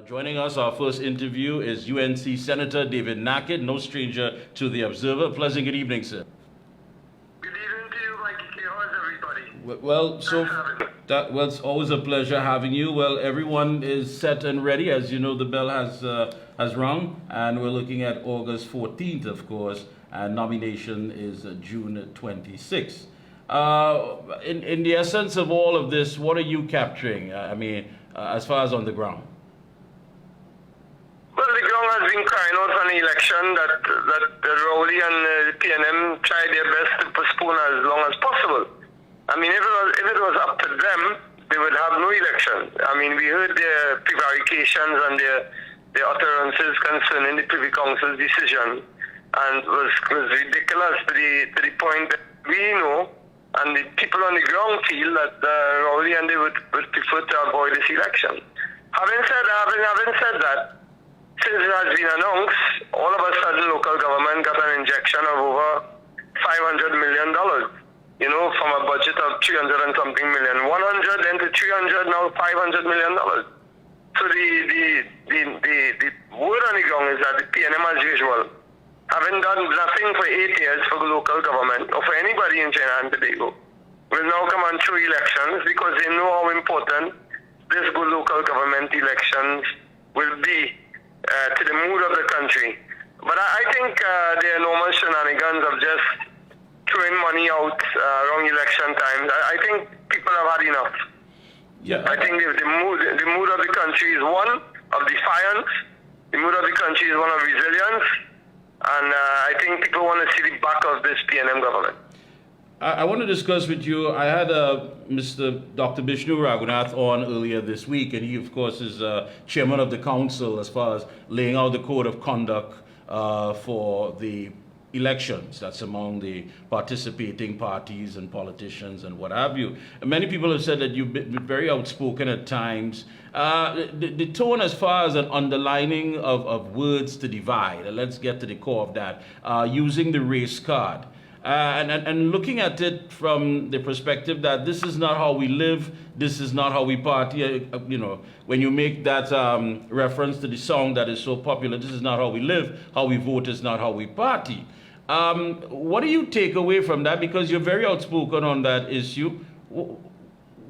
Joining us, our first interview is UNC Senator David Nahkid, no stranger to the Observer. Pleasant good evening, sir. Good evening to you, Mikee K. How's everybody? Well, it's always a pleasure having you. Well, everyone is set and ready. As you know, the bell has rung, and we're looking at August 14th, of course, and nomination is June 26th. In the essence of all of this, what are you capturing? As far as on the ground. Well, the ground has been crying out for an election that Rowley and the PNM tried their best to postpone as long as possible. I mean, if it was up to them, they would have no election. I mean, we heard their prevarications and their utterances concerning the Privy Council's decision, and it was ridiculous to the point that we know, and the people on the ground feel that Rowley and they would prefer to avoid this election. Having said that, since it has been announced, all of a sudden local government got an injection of over $500 million. You know, from a budget of 300 and something million, 100 then to 300, now $500 million. So the word on the ground is that the PNM, as usual, having done nothing for 8 years for local government or for anybody in Trinidad and Tobago, will now come on through elections because they know how important this good local government elections will be to the mood of the country. But I think the enormous shenanigans of just throwing money out around election times, I think people have had enough. Yeah. I think the mood of the country is one of defiance. The mood of the country is one of resilience. And I think people want to see the back of this PNM government. I want to discuss with you, I had Mr. Dr. Bishnu Raghunath on earlier this week, and he, of course, is chairman of the council as far as laying out the code of conduct for the elections. That's among the participating parties and politicians and what have you. And many people have said that you've been very outspoken at times. The tone as far as an underlining of words to divide, and let's get to the core of that, using the race card. And looking at it from the perspective that this is not how we live, this is not how we party. You know, when you make that reference to the song that is so popular, this is not how we live, how we vote is not how we party. What do you take away from that? Because you're very outspoken on that issue.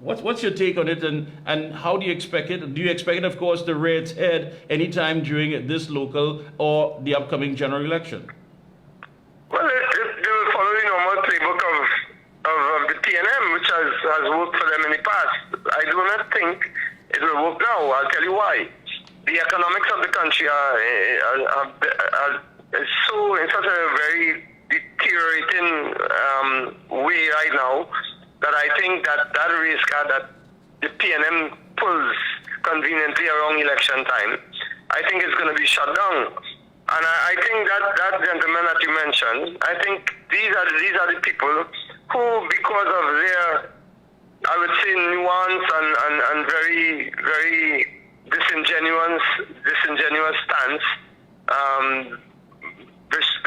What's your take on it, and how do you expect it? Do you expect it, of course, to rear its head anytime during this local or the upcoming general election? Well, they will follow the normal playbook of the PNM, which has worked for them in the past. I do not think it will work now. I'll tell you why. The economics of the country is so in such a very deteriorating way right now that I think that race card that the PNM pulls conveniently around election time, I think it's going to be shut down. And I think that gentleman that you mentioned, I think these are the people who, because of their, I would say, nuance and very, very disingenuous stance,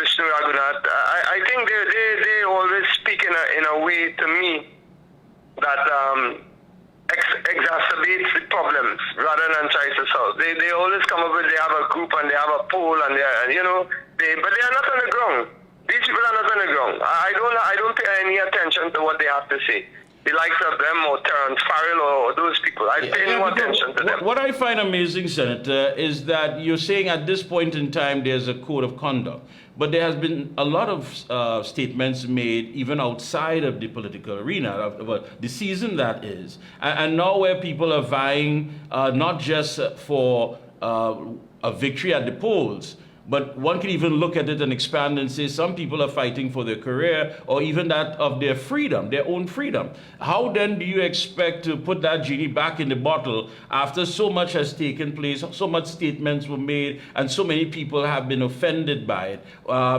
Vishnu Raghunath, I think they always speak in a way to me that exacerbates the problems rather than try to solve. They always come up with, they have a group and they have a poll and but they are not on the ground. These people are not on the ground. I don't pay any attention to what they have to say. The likes of them or Terrence Farrell or those people. I pay no attention to them. What I find amazing, Senator, is that you're saying at this point in time there's a code of conduct. But there has been a lot of statements made even outside of the political arena, of the season that is. And now where people are vying not just for a victory at the polls, but one can even look at it and expand and say some people are fighting for their career or even that of their freedom, their own freedom. How then do you expect to put that genie back in the bottle after so much has taken place, so much statements were made, and so many people have been offended by it,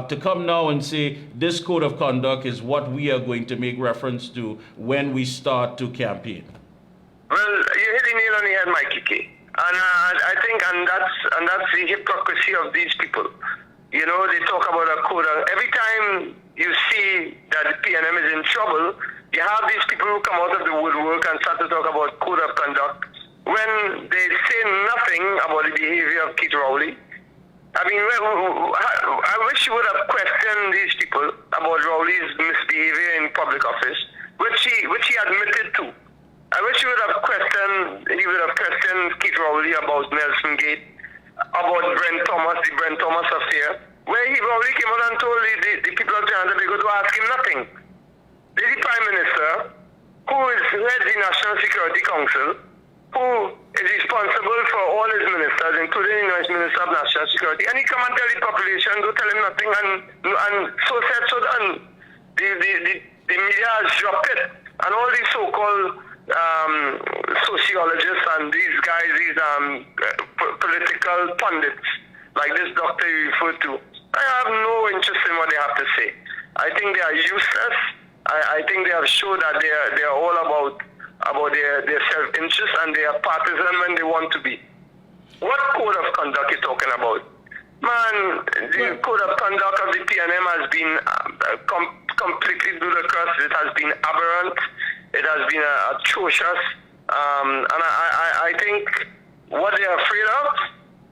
to come now and say this code of conduct is what we are going to make reference to when we start to campaign? Well, you hit the nail on the head, Mikee K. And I think, and that's the hypocrisy of these people. You know, they talk about a code. Every time you see that the PNM is in trouble, you have these people who come out of the woodwork and start to talk about code of conduct, when they say nothing about the behavior of Keith Rowley? I mean, I wish you would have questioned these people about Rowley's misbehavior in public office, which he admitted to. I wish he would have questioned Keith Rowley about Nelson Gate, about the Brent Thomas affair, where Rowley came out and told the people of Canada they go to ask him nothing. The Prime Minister, who heads the National Security Council, who is responsible for all his ministers, including the Minister of National Security, and he come and tell the population, don't tell him nothing, and so said, so done. The media has dropped it, and all these so-called sociologists and these guys, these political pundits, like this doctor you referred to, I have no interest in what they have to say. I think they are useless. I think they have shown that they are all about their self-interest, and they are partisan when they want to be. What code of conduct you talking about? Man, the code of conduct of the PNM has been completely ludicrous. It has been aberrant. It has been atrocious. And I think what they are afraid of,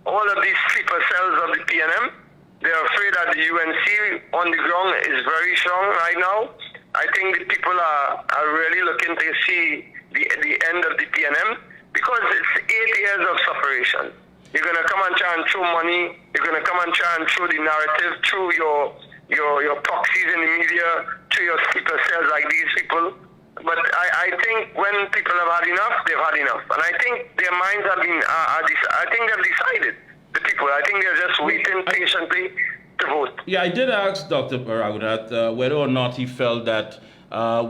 all of these sleeper cells of the PNM, they are afraid that the UNC on the ground is very strong right now. I think the people are really looking to see the end of the PNM, because it's 8 years of separation. You're going to come and try and throw money. You're going to come and try and throw the narrative through your proxies in the media, through your sleeper cells like these people. But I think when people have had enough, they've had enough. And I think their minds have been, I think they've decided, the people. I think they're just waiting patiently to vote. Yeah, I did ask Dr. Raghunath whether or not he felt that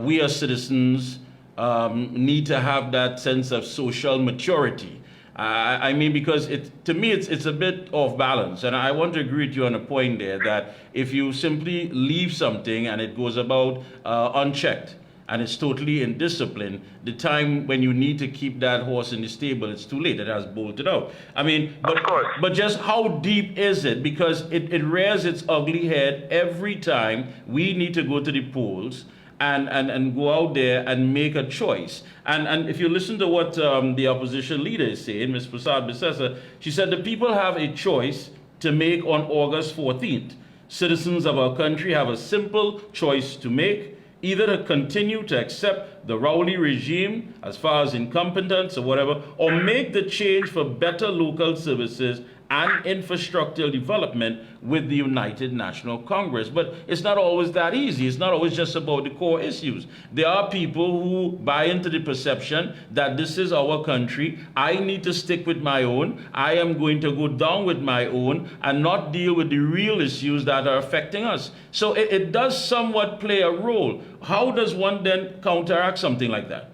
we as citizens need to have that sense of social maturity. I mean, because to me, it's a bit off balance. And I want to agree with you on a point there that if you simply leave something and it goes about unchecked, and it's totally indisciplined, the time when you need to keep that horse in the stable, it's too late. It has bolted out. I mean, but just how deep is it? Because it rears its ugly head every time we need to go to the polls and go out there and make a choice. And if you listen to what the opposition leader is saying, Ms. Prasad Bissessa, she said the people have a choice to make on August 14th. Citizens of our country have a simple choice to make: either to continue to accept the Rowley regime as far as incompetence or whatever, or make the change for better local services and infrastructural development with the United National Congress. But it's not always that easy. It's not always just about the core issues. There are people who buy into the perception that this is our country. I need to stick with my own. I am going to go down with my own and not deal with the real issues that are affecting us. So it does somewhat play a role. How does one then counteract something like that?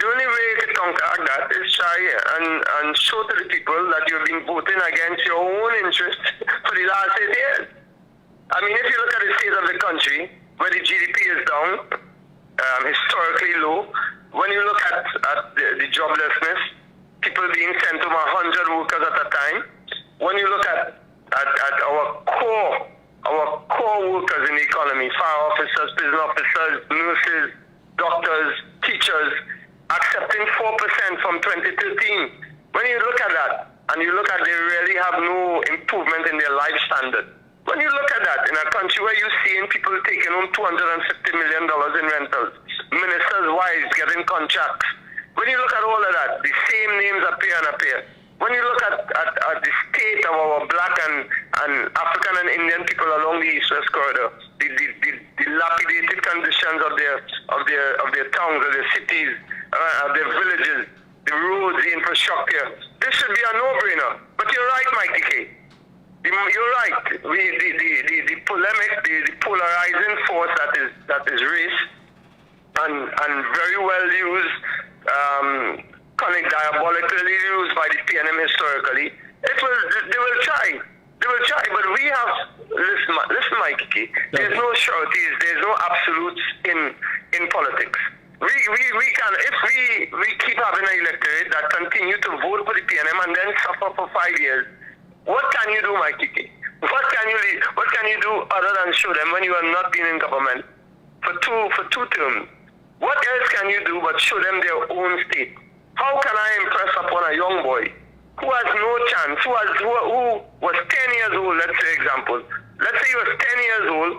The only way you can counteract that is try and show to the people that you've been voting against your own interests for the last 8 years. I mean, if you look at the state of the country, where the GDP is down, historically low, when you look at the joblessness, people being sent to 100 workers at a time, when you look at our core workers in the economy, fire officers, prison officers, nurses, doctors, teachers, accepting 4% from 2013. When you look at that, and you look at they really have no improvement in their life standard. When you look at that, in a country where you're seeing people taking home $250 million in rentals, ministers' wives getting contracts, when you look at all of that, the same names appear and appear. When you look at the state of our black and African and Indian people along the East-West corridor, the dilapidated conditions of their towns, of their cities, of their villages, the roads, the infrastructure, this should be a no-brainer. But you're right, Mikee K. You're right. The polemic, the polarizing force that is race, and very well used, diabolically used by the PNM historically, they will try. They will try, but we have, listen, Mikee K, there's no sureties, there's no absolutes in politics. We can, if we keep having an electorate that continue to vote for the PNM and then suffer for 5 years, what can you do, Mikee K? What can you do other than show them when you have not been in government for two terms? What else can you do but show them their own state? How can I impress upon a young boy who has no chance, who was 10 years old, let's say example. Let's say he was 10 years old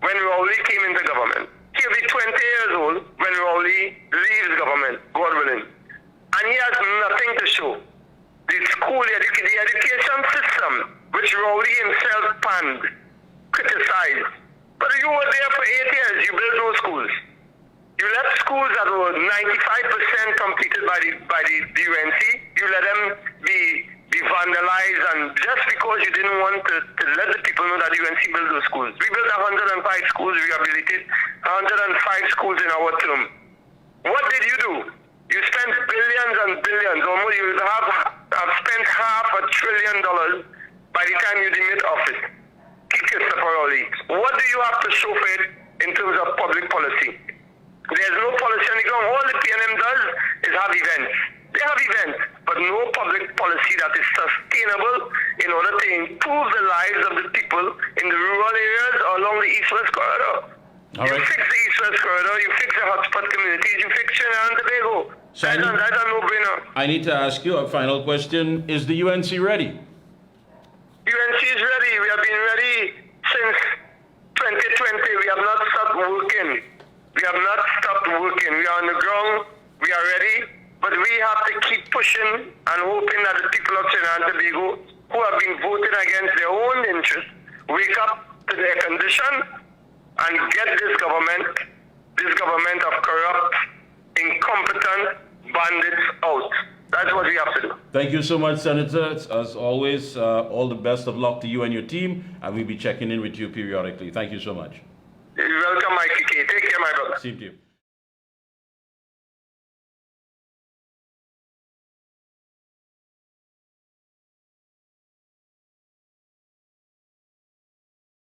when Rowley came into government. He'll be 20 years old when Rowley leaves government, God willing. And he has nothing to show. The school, the education system, which Rowley himself panned, criticized. But you were there for 8 years, you built those schools. You let schools that were 95% completed by the UNC, you let them be vandalized, and just because you didn't want to let the people know that UNC built those schools. We built 105 schools, rehabilitated 105 schools in our term. What did you do? You spent billions and billions, almost you would have spent $500 billion by the time you demit office. Christopher Rowley. What do you have to show for it in terms of public policy? There's no policy on the ground. All the PNM does is have events. They have events, but no public policy that is sustainable in order to improve the lives of the people in the rural areas or along the east-west corridor. You fix the east-west corridor, you fix the hotspot communities, you fix Trinidad and Tobago. That's a no-brainer. I need to ask you a final question. Is the UNC ready? UNC is ready. We have been ready since 2020. We have not stopped working. We have not stopped working. We are on the ground. We are ready. But we have to keep pushing and hoping that the people of Trinidad and Tobago, who have been voting against their own interests, wake up to their condition and get this government of corrupt, incompetent bandits out. That's what we have to do. Thank you so much, Senator. As always, all the best of luck to you and your team, and we'll be checking in with you periodically. Thank you so much. You're welcome, Mikee K. Take care, my brother. Same to you.